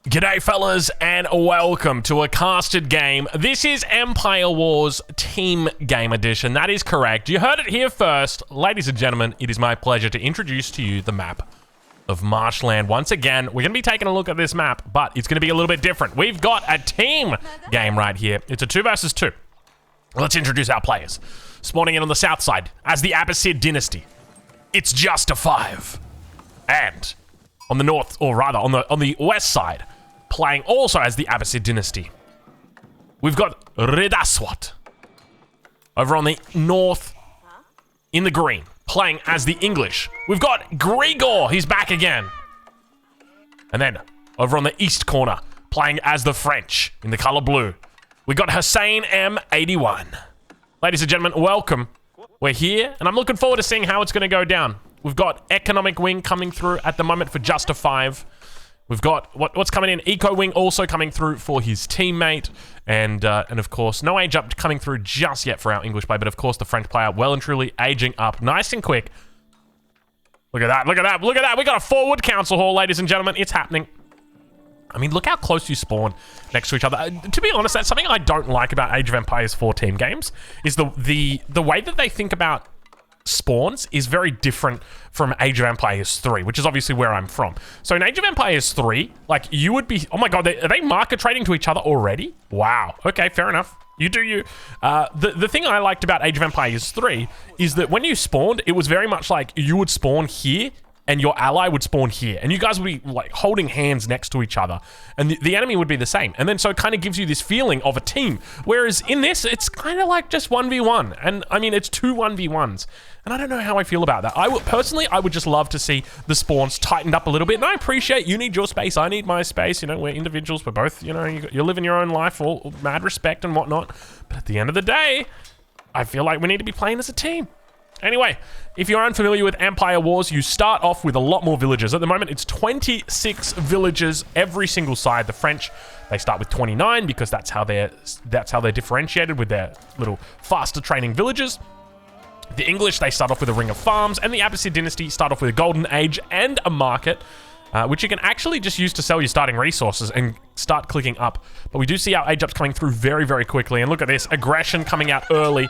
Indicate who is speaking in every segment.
Speaker 1: G'day fellas and welcome to a casted game. This is Empire Wars Team Game Edition. That is correct. You heard it here first. Ladies and gentlemen, it is my pleasure to introduce to you the map of Marshland. Once again, we're going to be taking a look at this map, but it's going to be a little bit different. We've got a team game right here. It's a 2 versus 2. Let's introduce our players. Spawning in on the south side as the Abbasid dynasty, it's just a 5. And on the north, or rather on the west side, playing also as the Abbasid dynasty, we've got Redaswat. Over on the north, in the green, playing as the English, we've got Grigor. He's back again. And then over on the east corner, playing as the French in the color blue, we got Hussein M81. Ladies and gentlemen, welcome. We're here, and I'm looking forward to seeing how it's going to go down. We've got Economic Wing coming through at the moment for just a 5. We've got what's coming in. Eco Wing also coming through for his teammate, and of course no age up coming through just yet for our English player, but of course the French player well and truly aging up nice and quick. Look at that! Look at that! Look at that! We got a forward council hall, ladies and gentlemen. It's happening. I mean, look how close you spawn next to each other. To be honest, that's something I don't like about Age of Empires 4 team games. Is the way that they think about spawns is very different from Age of Empires 3, which is obviously where I'm from. So in Age of Empires 3, like, you would be... Oh my god, are they market trading to each other already? Wow. Okay, fair enough. You do you. The thing I liked about Age of Empires 3 is that when you spawned, it was very much like you would spawn here and your ally would spawn here, and you guys would be like holding hands next to each other, and the enemy would be the same. And then so it kind of gives you this feeling of a team, whereas in this it's kind of like just 1v1, and I mean it's 2 1v1s, and I don't know how I feel about that. Personally I would just love to see the spawns tightened up a little bit, and I appreciate you need your space, I need my space, you know, we're individuals, we're both, you know, you're living your own life, all mad respect and whatnot, but at the end of the day I feel like we need to be playing as a team. Anyway, if you're unfamiliar with Empire Wars, you start off with a lot more villagers. At the moment, it's 26 villagers every single side. The French, they start with 29 because that's how they're differentiated with their little faster training villages. The English, they start off with a ring of farms, and the Abbasid dynasty start off with a golden age and a market, which you can actually just use to sell your starting resources and start clicking up. But we do see our age ups coming through very, very quickly. And look at this, aggression coming out early.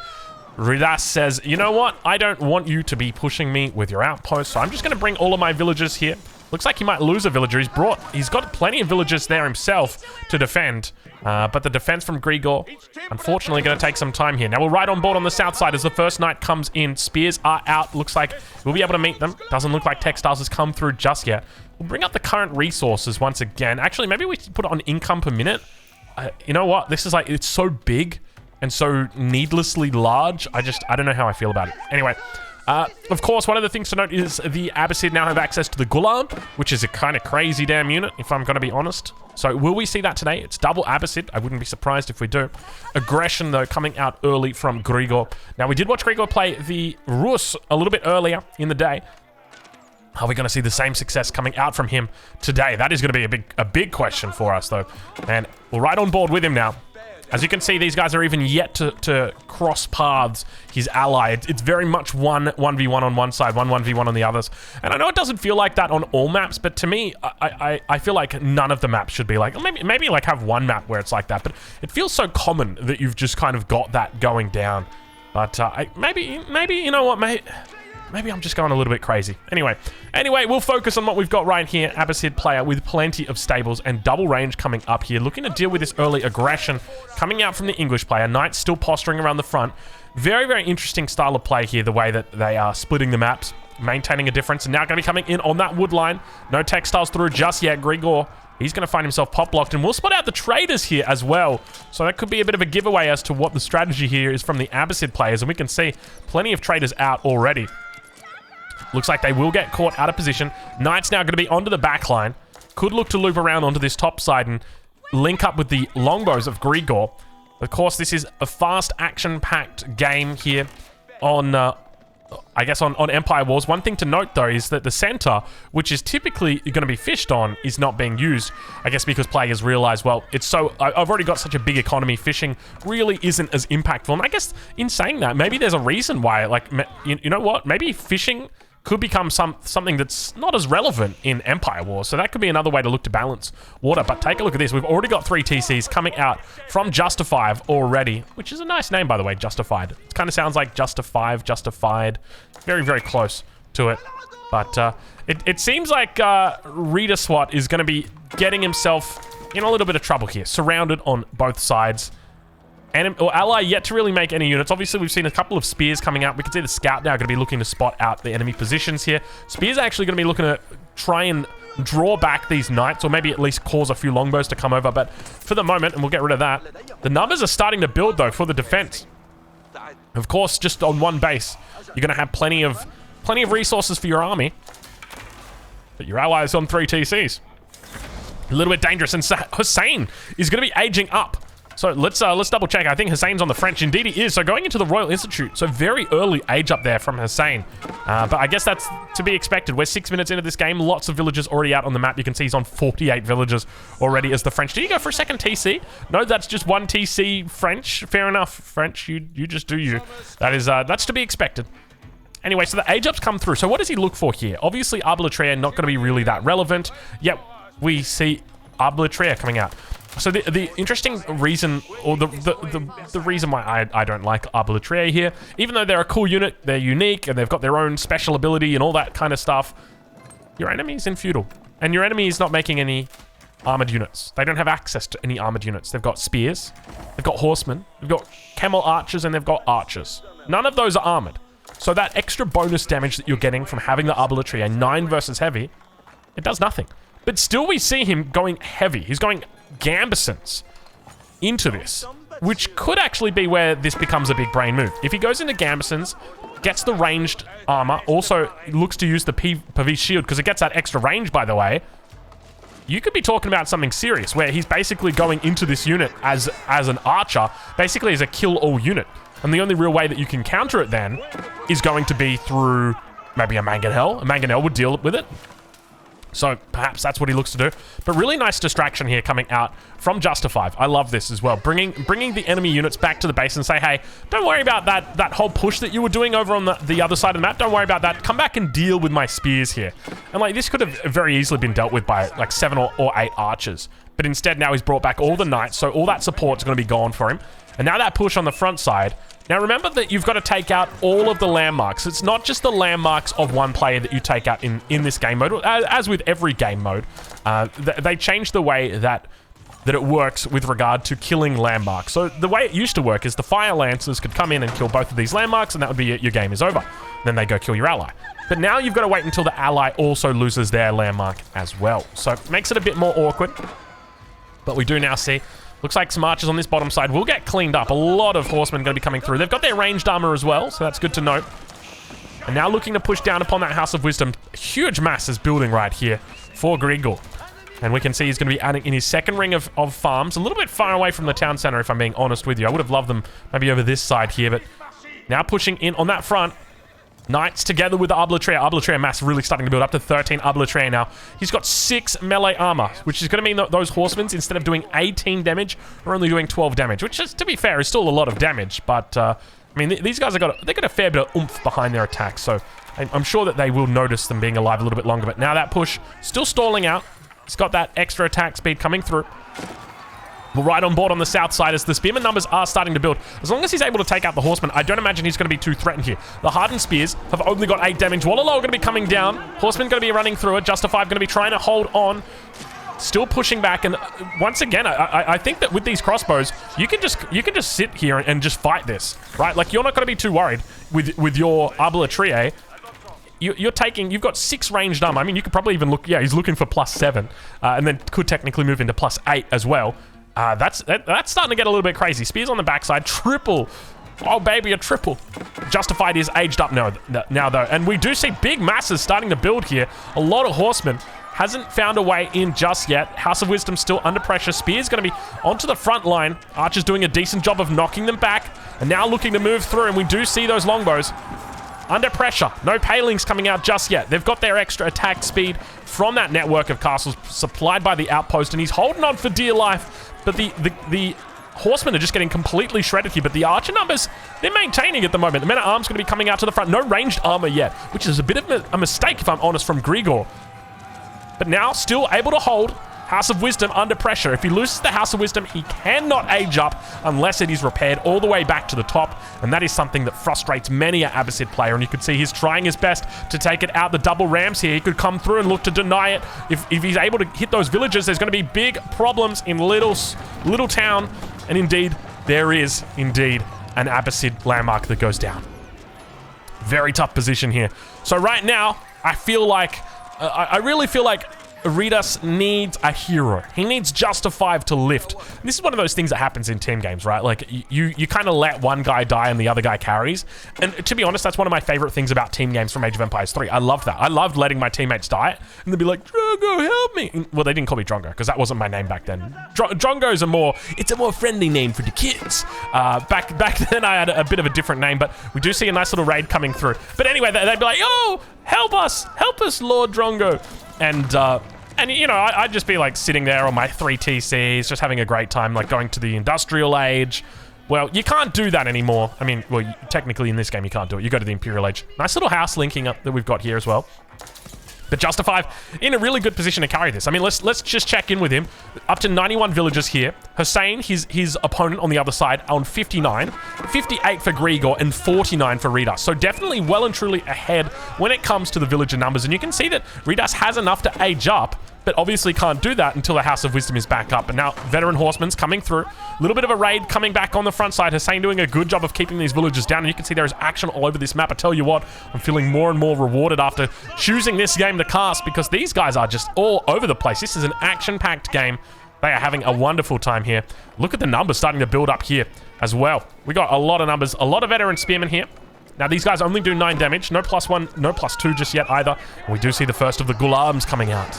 Speaker 1: Ridas says, you know what? I don't want you to be pushing me with your outposts, so I'm just going to bring all of my villagers here. Looks like he might lose a villager. He's got plenty of villagers there himself to defend, but the defense from Grigor, unfortunately, going to take some time here. Now, we're right on board on the south side as the first knight comes in. Spears are out. Looks like we'll be able to meet them. Doesn't look like textiles has come through just yet. We'll bring up the current resources once again. Actually, maybe we should put it on income per minute. You know what? This is like, it's so big and so needlessly large. I don't know how I feel about it. Anyway, of course, one of the things to note is the Abbasid now have access to the Gulag, which is a kind of crazy damn unit, if I'm going to be honest. So will we see that today? It's double Abbasid. I wouldn't be surprised if we do. Aggression, though, coming out early from Grigor. Now, we did watch Grigor play the Rus a little bit earlier in the day. Are we going to see the same success coming out from him today? That is going to be a big question for us, though. And we're right on board with him now. As you can see, these guys are even yet to cross paths, his ally. It's very much 1v1 on one side, 1v1 on the others. And I know it doesn't feel like that on all maps, but to me, I feel like none of the maps should be like... Maybe like have one map where it's like that, but it feels so common that you've just kind of got that going down. But maybe you know what, mate? Maybe I'm just going a little bit crazy. Anyway, we'll focus on what we've got right here. Abbasid player with plenty of stables and double range coming up here. Looking to deal with this early aggression coming out from the English player. Knights still posturing around the front. Very, very interesting style of play here, the way that they are splitting the maps, maintaining a difference, and now going to be coming in on that wood line. No textiles through just yet. Grigor, he's going to find himself pop-locked, and we'll spot out the traders here as well. So that could be a bit of a giveaway as to what the strategy here is from the Abbasid players, and we can see plenty of traders out already. Looks like they will get caught out of position. Knights now going to be onto the back line. Could look to loop around onto this top side and link up with the longbows of Grigor. Of course, this is a fast, action-packed game here on, I guess, on Empire Wars. One thing to note, though, is that the center, which is typically going to be fished on, is not being used. I guess because players realize, well, I've already got such a big economy, fishing really isn't as impactful. And I guess in saying that, maybe there's a reason why, like, you know what? Maybe fishing could become something that's not as relevant in Empire Wars. So that could be another way to look to balance water. But take a look at this. We've already got 3 TCs coming out from Justified already, which is a nice name, by the way, Justified. It kind of sounds like Justified. Very, very close to it. But it seems like Rita SWAT is going to be getting himself in a little bit of trouble here, surrounded on both sides. Or ally yet to really make any units. Obviously, we've seen a couple of spears coming out. We can see the scout now going to be looking to spot out the enemy positions here. Spears are actually going to be looking to try and draw back these knights, or maybe at least cause a few longbows to come over. But for the moment, and we'll get rid of that, the numbers are starting to build, though, for the defense. Of course, just on one base, you're going to have plenty of resources for your army. But your ally is on 3 TCs. A little bit dangerous, and Hussein is going to be aging up. So let's double check. I think Hussein's on the French. Indeed he is. So going into the Royal Institute. So very early age up there from Hussein. But I guess that's to be expected. We're 6 minutes into this game. Lots of villages already out on the map. You can see he's on 48 villages already as the French. Did he go for a second TC? No, that's just 1 TC French. Fair enough. French, you just do you. That's to be expected. Anyway, so the age ups come through. So what does he look for here? Obviously, Arbitraire not going to be really that relevant. Yet we see Arbitraire coming out. So the interesting reason, or the reason why I don't like Arbitraire here, even though they're a cool unit, they're unique, and they've got their own special ability and all that kind of stuff, your enemy is in feudal. And your enemy is not making any armored units. They don't have access to any armored units. They've got spears, they've got horsemen, they've got camel archers, and they've got archers. None of those are armored. So that extra bonus damage that you're getting from having the Arbitraire 9 versus heavy, it does nothing. But still we see him going heavy. He's going Gambesons into this, which could actually be where this becomes a big brain move. If he goes into Gambesons, gets the ranged armor, also looks to use the PV shield because it gets that extra range, by the way, you could be talking about something serious where he's basically going into this unit as an archer, basically as a kill-all unit. And the only real way that you can counter it then is going to be through maybe a Mangonel. A Mangonel would deal with it. So perhaps that's what he looks to do. But really nice distraction here coming out from Justified. I love this as well. Bringing the enemy units back to the base and say, hey, don't worry about that whole push that you were doing over on the other side of the map. Don't worry about that. Come back and deal with my spears here. And like this could have very easily been dealt with by like 7 or 8 archers. But instead now he's brought back all the knights. So all that support's going to be gone for him. And now that push on the front side. Now remember that you've got to take out all of the landmarks. It's not just the landmarks of one player that you take out in this game mode. As with every game mode, they changed the way that it works with regard to killing landmarks. So the way it used to work is the Fire Lancers could come in and kill both of these landmarks, and that would be it. Your game is over. Then they go kill your ally. But now you've got to wait until the ally also loses their landmark as well. So it makes it a bit more awkward. But we do now see... Looks like some archers on this bottom side will get cleaned up. A lot of horsemen going to be coming through. They've got their ranged armor as well, so that's good to note. And now looking to push down upon that House of Wisdom. Huge mass is building right here for Grigor. And we can see he's going to be adding in his second ring of farms. A little bit far away from the town center, if I'm being honest with you. I would have loved them maybe over this side here, but now pushing in on that front. Knights together with the Arbitraire. Arbitraire mass really starting to build up to 13 Arbitraire now. He's got 6 melee armor, which is going to mean that those horsemen, instead of doing 18 damage, are only doing 12 damage, which is, to be fair, is still a lot of damage. But, I mean, these guys they got a fair bit of oomph behind their attacks, so I'm sure that they will notice them being alive a little bit longer. But now that push, still stalling out. He's got that extra attack speed coming through. We're right on board on the south side as the spearman numbers are starting to build. As long as he's able to take out the horsemen, I don't imagine he's going to be too threatened here. The hardened spears have only got 8 damage. Wallalow are going to be coming down. Horsemen going to be running through it. Justified going to be trying to hold on. Still pushing back. And once again, I think that with these crossbows, you can just sit here and just fight this, right? Like, you're not going to be too worried with your Arbitraire. You've got 6 ranged armor. I mean, you could probably even look, yeah, he's looking for +7, and then could technically move into +8 as well. That's starting to get a little bit crazy. Spears on the backside, triple. Oh, baby, a triple. Justified is aged up now though. And we do see big masses starting to build here. A lot of horsemen. Hasn't found a way in just yet. House of Wisdom still under pressure. Spear's going to be onto the front line. Archer's doing a decent job of knocking them back. And now looking to move through. And we do see those longbows under pressure. No palings coming out just yet. They've got their extra attack speed from that network of castles supplied by the outpost. And he's holding on for dear life. But the horsemen are just getting completely shredded here, but the archer numbers, they're maintaining at the moment. The men-at-arms going to be coming out to the front. No ranged armor yet, which is a bit of a mistake, if I'm honest, from Grigor. But now, still able to hold House of Wisdom under pressure. If he loses the House of Wisdom, he cannot age up unless it is repaired all the way back to the top. And that is something that frustrates many an Abbasid player. And you can see he's trying his best to take it out the double rams here. He could come through and look to deny it. If he's able to hit those villages, there's going to be big problems in little town. And indeed, there is indeed an Abbasid landmark that goes down. Very tough position here. So right now, I feel like, I really feel like Ritas needs a hero. He needs Justify to lift. And this is one of those things that happens in team games, right? Like, you kind of let one guy die and the other guy carries. And to be honest, that's one of my favorite things about team games from Age of Empires 3. I love that. I loved letting my teammates die, and they'd be like, Drongo, help me. Well, they didn't call me Drongo, because that wasn't my name back then. Drongo's it's a more friendly name for the kids. Back then, I had a bit of a different name, but we do see a nice little raid coming through. But anyway, they'd be like, oh, help us, Lord Drongo. And you know, I'd just be like sitting there on my 3 TCs, just having a great time, like going to the industrial age. Well, you can't do that anymore. I mean, well, technically in this game you can't do it. You go to the Imperial Age. Nice little house linking up that we've got here as well. But Justify in a really good position to carry this. I mean, let's just check in with him. Up to 91 villagers here. Hussein, his opponent on the other side, on 59. 58 for Grigor and 49 for Ritas. So definitely well and truly ahead when it comes to the villager numbers. And you can see that Ritas has enough to age up, but obviously can't do that until the House of Wisdom is back up. But now, veteran horsemen's coming through. A little bit of a raid coming back on the front side. Hussein doing a good job of keeping these villagers down. And you can see there is action all over this map. I tell you what, I'm feeling more and more rewarded after choosing this game to cast, because these guys are just all over the place. This is an action-packed game. They are having a wonderful time here. Look at the numbers starting to build up here as well. We got a lot of numbers, a lot of veteran spearmen here. Now, these guys only do 9 damage. No +1, no +2 just yet either. And we do see the first of the Gulams coming out.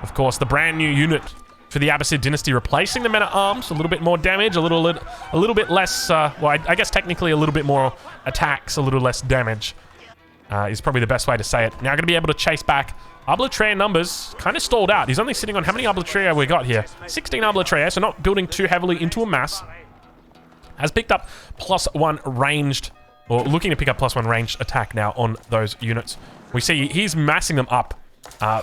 Speaker 1: Of course, the brand new unit for the Abbasid dynasty, replacing the men-at-arms. A little bit more damage, a little bit less, well, I guess technically a little bit more attacks, a little less damage is probably the best way to say it. Now going to be able to chase back. Arbitrar numbers kind of stalled out. He's only sitting on, how many Arbitrar we got here? 16 Arbitrar, so not building too heavily into a mass. Has picked up +1 ranged, or looking to pick up +1 ranged attack now on those units. We see he's massing them up.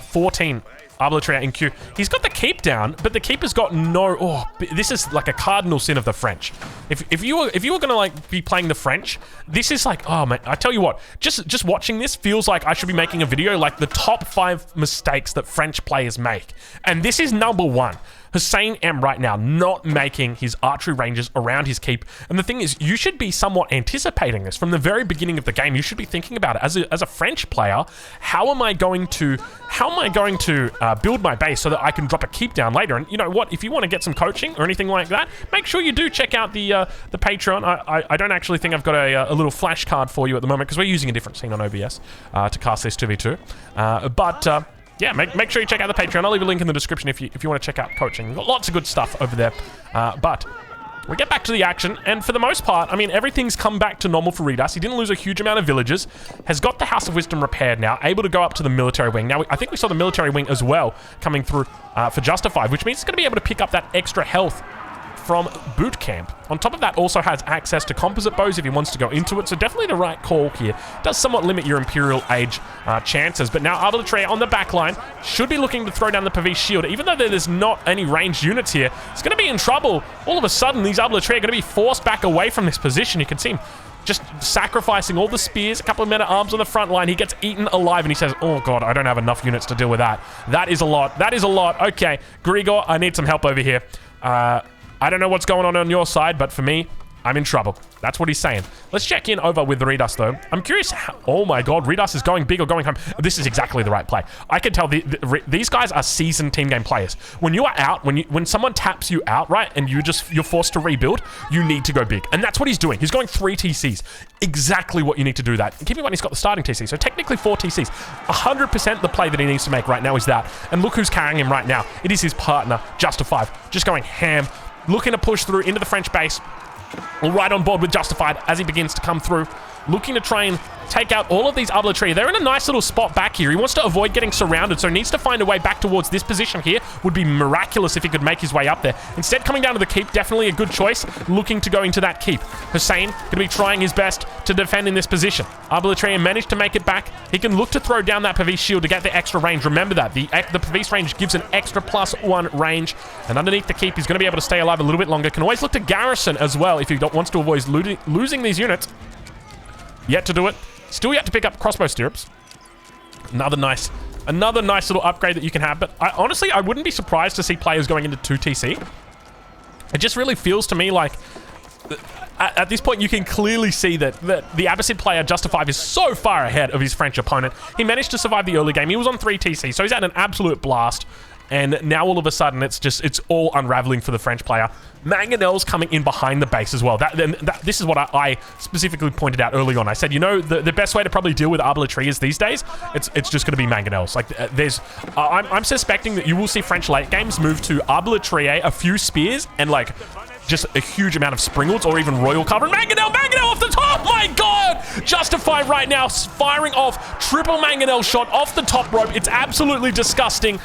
Speaker 1: 14 Arbitrar in queue. He's got the keep down, but the keep has got no... Oh, this is like a cardinal sin of the French. If you were gonna like be playing the French, this is like, oh man, I tell you what, just watching this feels like I should be making a video like the top 5 mistakes that French players make. And this is number 1. Hussein M right now not making his archery ranges around his keep. And the thing is, you should be somewhat anticipating this from the very beginning of the game. You should be thinking about it as a French player. How am I going to build my base so that I can drop a keep down later? And you know what? If you want to get some coaching or anything like that, make sure you do check out the Patreon. I don't actually think I've got a little flashcard for you at the moment, because we're using a different scene on OBS to cast this 2v2. Yeah, make sure you check out the Patreon. I'll leave a link in the description if you want to check out coaching. We've got lots of good stuff over there. But we get back to the action, and for the most part, I mean, everything's come back to normal for Ritas. He didn't lose a huge amount of villagers, has got the House of Wisdom repaired now, able to go up to the military wing. Now, I think we saw the military wing as well coming through for Justify, which means it's going to be able to pick up that extra health from boot camp. On top of that, also has access to composite bows if he wants to go into it, so definitely the right call here. Does somewhat limit your Imperial Age chances, but now Arbitrar on the back line should be looking to throw down the Pavis shield. Even though there's not any ranged units here, it's going to be in trouble. All of a sudden, these Arbitrar are going to be forced back away from this position. You can see him just sacrificing all the spears, a couple of men-at-arms on the front line. He gets eaten alive, and he says, oh god, I don't have enough units to deal with that. That is a lot. That is a lot. Okay, Grigor, I need some help over here. I don't know what's going on your side, but for me, I'm in trouble. That's what he's saying. Let's check in over with Ritas, though. I'm curious how... Oh my god, Ritas is going big or going home. This is exactly the right play. I can tell these guys are seasoned team game players. When you are out, when someone taps you out, right, and you're forced to rebuild, you need to go big. And that's what he's doing. He's going 3 TCs. Exactly what you need to do that. And keep in mind, he's got the starting TC, so technically 4 TCs. 100% the play that he needs to make right now is that. And look who's carrying him right now. It is his partner, Justify, just going ham. Looking to push through into the French base. Right on board with Justified as he begins to come through. looking to try and take out all of these artillery. They're in a nice little spot back here. He wants to avoid getting surrounded, so needs to find a way back towards this position here. Would be miraculous if he could make his way up there. Instead, coming down to the keep, definitely a good choice. Looking to go into that keep. Hussein going to be trying his best to defend in this position. Arbitrator managed to make it back. He can look to throw down that Pavis shield to get the extra range. Remember that. The Pavis range gives an extra +1 range. And underneath the keep, he's going to be able to stay alive a little bit longer. Can always look to garrison as well if he wants to avoid losing these units. Yet to do it. Still yet to pick up crossbow stirrups. Another nice little upgrade that you can have. But honestly, I wouldn't be surprised to see players going into 2 TC. It just really feels to me like at this point you can clearly see that the Abbasid player Justified is so far ahead of his French opponent. He managed to survive the early game. He was on 3 TC, so he's had an absolute blast. And now all of a sudden, it's all unraveling for the French player. Mangonels coming in behind the base as well. This is what I specifically pointed out early on. I said, you know, the best way to probably deal with artillery these days, it's just going to be mangonels. Like, I'm suspecting that you will see French late games move to artillery, a few spears, and like just a huge amount of springalds or even royal cover. Mangonel off the top! My God! Justified right now, firing off triple mangonel shot off the top rope. It's absolutely disgusting.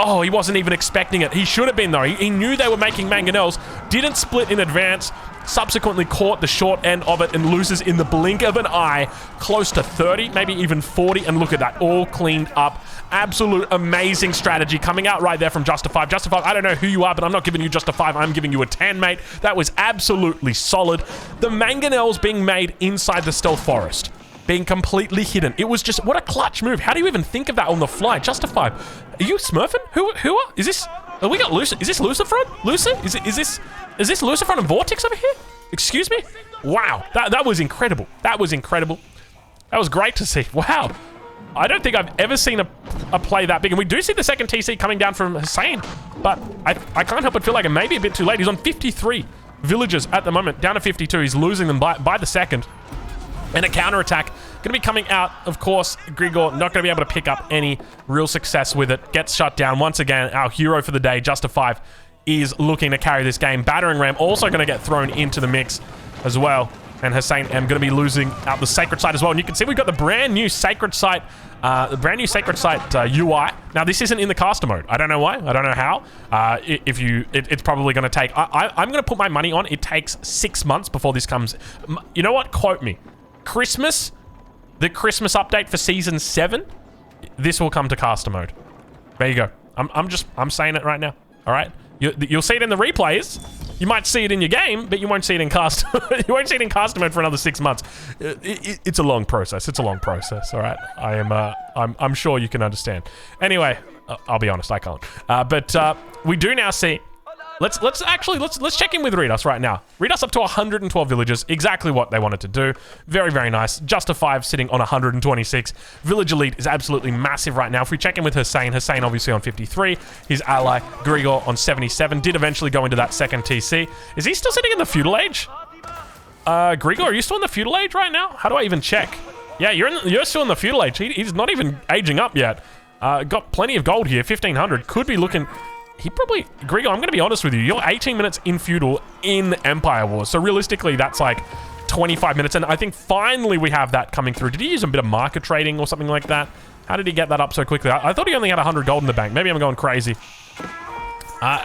Speaker 1: Oh, he wasn't even expecting it. He should have been, though. He knew they were making mangonels, didn't split in advance, subsequently caught the short end of it and loses in the blink of an eye close to 30, maybe even 40. And look at that, all cleaned up. Absolute amazing strategy coming out right there from Justified. Justified, I don't know who you are, but I'm not giving you just a 5. I'm giving you a 10, mate. That was absolutely solid. The mangonels being made inside the stealth forest, being completely hidden. It was just, what a clutch move. How do you even think of that on the fly? Justified. Are you smurfing? Who are? Is this? Oh, we got Lucifer. Is this Lucifer? Is this Lucifer and Vortex over here? Excuse me? Wow. That was incredible. That was incredible. That was great to see. Wow. I don't think I've ever seen a play that big. And we do see the second TC coming down from Hussein. But I can't help but feel like it may be a bit too late. He's on 53 villagers at the moment. Down to 52. He's losing them by the second. And a counterattack going to be coming out. Of course, Grigor not going to be able to pick up any real success with it. Gets shut down. Once again, our hero for the day, Justified, is looking to carry this game. Battering Ram also going to get thrown into the mix as well. And Hussein M going to be losing out the Sacred Site as well. And you can see we've got the brand new Sacred Site, UI. Now, this isn't in the caster mode. I don't know why. I don't know how. It's probably going to take... I'm going to put my money on it takes 6 months before this comes... You know what? Quote me. The Christmas update for Season 7, this will come to caster mode. There you go. I'm saying it right now. All right? You'll see it in the replays. You might see it in your game, but you won't see it in caster. You won't see it in caster mode for another 6 months. It's a long process. It's a long process. All right. I'm sure you can understand. Anyway, I'll be honest, I can't. But we do now see. Let's check in with Redos right now. Redos up to 112 villagers, exactly what they wanted to do. Very, very nice. Justified sitting on 126. Village Elite is absolutely massive right now. If we check in with Hussein obviously on 53. His ally, Grigor, on 77. Did eventually go into that second TC. Is he still sitting in the feudal age? Grigor, are you still in the feudal age right now? How do I even check? Yeah, you're still in the feudal age. He's not even aging up yet. Got plenty of gold here, 1,500. Could be looking... He probably... Grigor, I'm going to be honest with you. You're 18 minutes in Feudal in Empire Wars. So realistically, that's like 25 minutes. And I think finally we have that coming through. Did he use a bit of market trading or something like that? How did he get that up so quickly? I thought he only had 100 gold in the bank. Maybe I'm going crazy.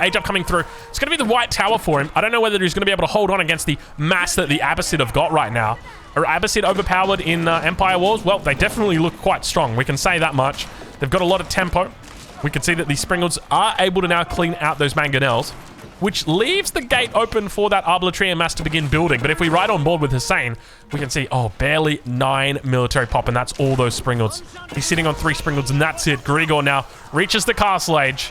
Speaker 1: Age up coming through. It's going to be the White Tower for him. I don't know whether he's going to be able to hold on against the mass that the Abbasid have got right now. Are Abbasid overpowered in Empire Wars? Well, they definitely look quite strong. We can say that much. They've got a lot of tempo. We can see that the Springles are able to now clean out those mangonels, which leaves the gate open for that artillery mass to begin building. But if we ride on board with Hussein, we can see, oh, barely 9 military pop, and that's all those Springles. He's sitting on 3 Springles, and that's it. Grigor now reaches the castle age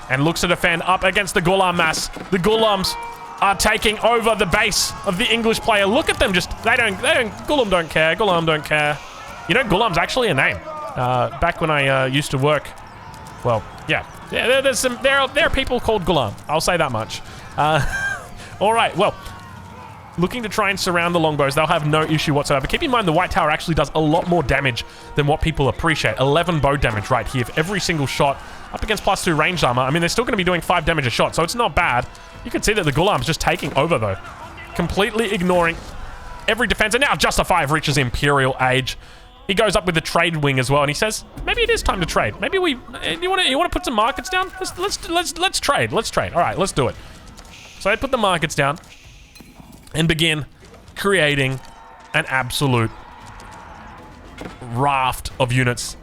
Speaker 1: and looks to defend up against the Ghulam mass. The Ghulams are taking over the base of the English player. Look at them, just, Ghulam don't care, Ghulam don't care. You know, Ghulam's actually a name. Back when I used to work, well, yeah, there are people called Ghulam. I'll say that much. All right, well, looking to try and surround the longbows. They'll have no issue whatsoever. Keep in mind, the White Tower actually does a lot more damage than what people appreciate. 11 bow damage right here for every single shot. Up against +2 ranged armor. I mean, they're still going to be doing 5 damage a shot, so it's not bad. You can see that the Ghulam's just taking over, though. Completely ignoring every defense. And now Justify reaches Imperial Age. He goes up with the trade wing as well, and he says, "Maybe it is time to trade. Maybe we. You want to put some markets down? Let's trade. Let's trade. All right, let's do it." So they put the markets down and begin creating an absolute raft of units.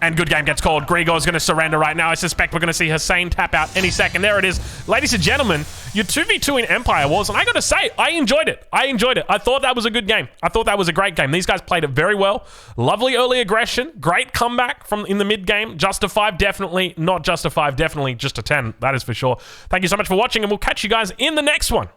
Speaker 1: And good game gets called. Grigor's going to surrender right now. I suspect we're going to see Hussein tap out any second. There it is. Ladies and gentlemen, your 2v2 in Empire Wars. And I got to say, I enjoyed it. I thought that was a good game. I thought that was a great game. These guys played it very well. Lovely early aggression. Great comeback from in the mid game. Just a 5, definitely not just a 5. Definitely just a 10. That is for sure. Thank you so much for watching, and we'll catch you guys in the next one.